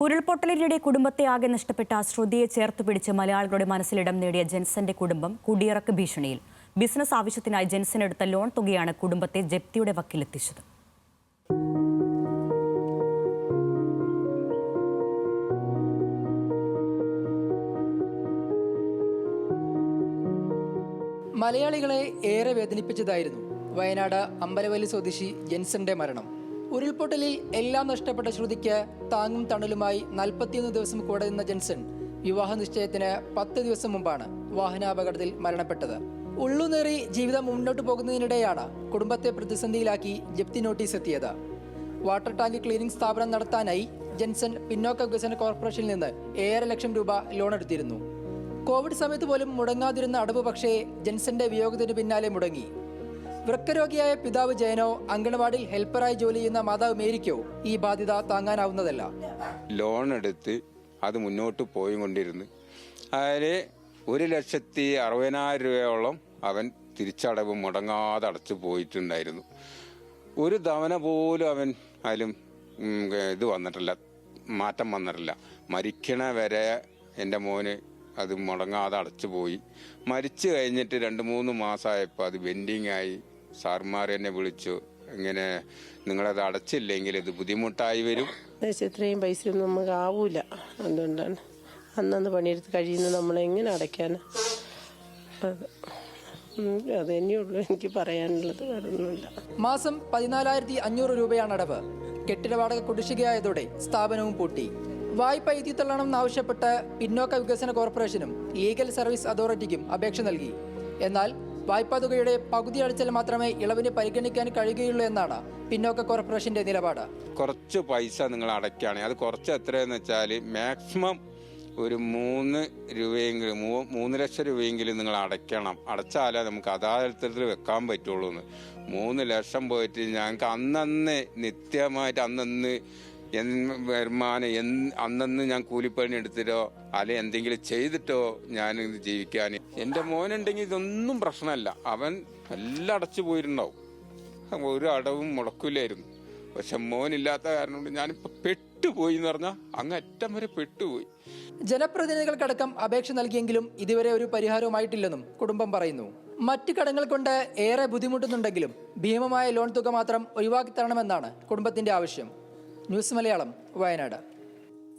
ഉരുൾപൊട്ടലിനിടെ കുടുംബത്തെ ആകെ നഷ്ടപ്പെട്ട ശ്രുതിയെ ചേർത്തുപിടിച്ച് മലയാളികളുടെ മനസ്സിലിടം നേടിയ ജെൻസന്റെ കുടുംബം കുടിയിറക്ക് ഭീഷണിയിൽ. ബിസിനസ് ആവശ്യത്തിനായി ജെൻസൺ എടുത്ത ലോൺ തുകയാണ് കുടുംബത്തെ ജപ്തിയുടെ വക്കിലെത്തിച്ചത്. മലയാളികളെ ഏറെ വേദനിപ്പിച്ചതായിരുന്നു വയനാട് അമ്പലവല്ലി സ്വദേശി ജെൻസന്റെ മരണം. ഉരുൾപൊട്ടലിൽ എല്ലാം നഷ്ടപ്പെട്ട ശ്രുതിക്ക് താങ്ങും തണലുമായി 41 ദിവസം കൂടെ നിന്ന ജെൻസൺ വിവാഹ നിശ്ചയത്തിന് 10 ദിവസം മുമ്പാണ് വാഹനാപകടത്തിൽ മരണപ്പെട്ടത്. ഉള്ളുനേറി ജീവിതം മുന്നോട്ട് പോകുന്നതിനിടെയാണ് കുടുംബത്തെ പ്രതിസന്ധിയിലാക്കി ജപ്തി നോട്ടീസ് എത്തിയത്. വാട്ടർ ടാങ്ക് ക്ലീനിംഗ് സ്ഥാപനം നടത്താനായി ജെൻസൺ പിന്നോക്ക വികസന കോർപ്പറേഷനിൽ നിന്ന് 7 ലക്ഷം രൂപ ലോൺ എടുത്തിരുന്നു. കോവിഡ് സമയത്ത് പോലും മുടങ്ങാതിരുന്ന അടവ് പക്ഷേ ജെൻസന്റെ വിയോഗത്തിന് പിന്നാലെ മുടങ്ങി. വൃക്കരോഗിയായ പിതാവ് ജയനോ അങ്കണവാടിയിൽ ഹെൽപ്പറായി ജോലി ചെയ്യുന്ന മാതാവ് മേരിക്കോ ഈ ബാധ്യത താങ്ങാനാവുന്നതല്ല. ലോൺ എടുത്ത് അത് മുന്നോട്ട് പോയിക്കൊണ്ടിരുന്നു. അതിൽ 1,60,60,000 രൂപയോളം അവൻ തിരിച്ചടവ് മുടങ്ങാതെ അടച്ചു പോയിട്ടുണ്ടായിരുന്നു. ഒരു തവണ പോലും അവൻ അതിലും ഇത് വന്നിട്ടില്ല, മാറ്റം വന്നിട്ടില്ല. മരിക്കണ വരെ എൻ്റെ മോന് അത് മുടങ്ങാതെ അടച്ചു പോയി. മരിച്ചു കഴിഞ്ഞിട്ട് 2-3 മാസമായപ്പോൾ അത് പെൻഡിങ് ആയി. സാർമാർ എന്നെ വിളിച്ചു, ഇങ്ങനെ നിങ്ങളത് അടച്ചില്ലെങ്കിൽ ഇത് ബുദ്ധിമുട്ടായി വരും. ഇത്രയും പൈസയൊന്നും നമുക്ക് ആവൂല, അതുകൊണ്ടാണ് അന്നന്ന് പണിയെടുത്ത് കഴിയുന്നത് നമ്മളെങ്ങനെ അടയ്ക്കാനാ. അത് തന്നെയുള്ളൂ എനിക്ക് പറയാനുള്ളത്, വേറൊന്നുമില്ല. മാസം 14,500 രൂപയാണ് അടവ്. കെട്ടിട വാടക കുടിശ്ശികയായതോടെ സ്ഥാപനവും പൂട്ടി. വായ്പ എഴുതിത്തള്ളണമെന്നാവശ്യപ്പെട്ട് പിന്നോക്ക വികസന കോർപ്പറേഷനും ലീഗൽ സർവീസ് അതോറിറ്റിക്കും അപേക്ഷ നൽകി. എന്നാൽ വായ്പാ തുകയുടെ പകുതി അടച്ചാൽ മാത്രമേ ഇളവിന് പരിഗണിക്കാൻ കഴിയുകയുള്ളൂ എന്നാണ് പിന്നോക്ക കോർപ്പറേഷന്റെ നിലപാട്. കുറച്ച് പൈസ നിങ്ങൾ അടയ്ക്കുകയാണെങ്കിൽ അത് കുറച്ച് എത്രയെന്ന് വെച്ചാൽ മാക്സിമം ഒരു 3 രൂപയെങ്കിലും 3 ലക്ഷം രൂപയെങ്കിലും നിങ്ങൾ അടയ്ക്കണം. അടച്ചാലേ നമുക്ക് അദാലത്തിൽ വെക്കാൻ പറ്റുള്ളൂ എന്ന്. 3 ലക്ഷം പോയിട്ട് ഞങ്ങൾക്ക് അന്നന്ന് നിത്യമായിട്ട് അന്നന്ന് വരുമാനം അന്നന്ന് ഞാൻ കൂലിപ്പണി എടുത്തിട്ടോ അല്ലെ എന്തെങ്കിലും ചെയ്തിട്ടോ ഞാൻ ഇത് ജീവിക്കാൻ. എൻ്റെ മോനുണ്ടെങ്കിൽ ഇതൊന്നും പ്രശ്നമല്ല, അവൻ എല്ലാം അടച്ചു പോയിട്ടുണ്ടാവും, ഒരു അടവും മുടക്കില്ലായിരുന്നു. പക്ഷെ മോനില്ലാത്ത കാരണം കൊണ്ട് ഞാനിപ്പോൾ പെട്ടുപോയി എന്ന് പറഞ്ഞാൽ അങ്ങ് അറ്റം വരെ പെട്ടുപോയി. ജനപ്രതിനിധികൾക്കടക്കം അപേക്ഷ നൽകിയെങ്കിലും ഇതുവരെ ഒരു പരിഹാരവുമായിട്ടില്ലെന്നും കുടുംബം പറയുന്നു. മറ്റ് കടങ്ങൾ കൊണ്ട് ഏറെ ബുദ്ധിമുട്ടുന്നുണ്ടെങ്കിലും ഭീമമായ ലോൺ തുക മാത്രം ഒഴിവാക്കി തരണമെന്നാണ് കുടുംബത്തിന്റെ ആവശ്യം. ന്യൂസ് മലയാളം, വയനാട്.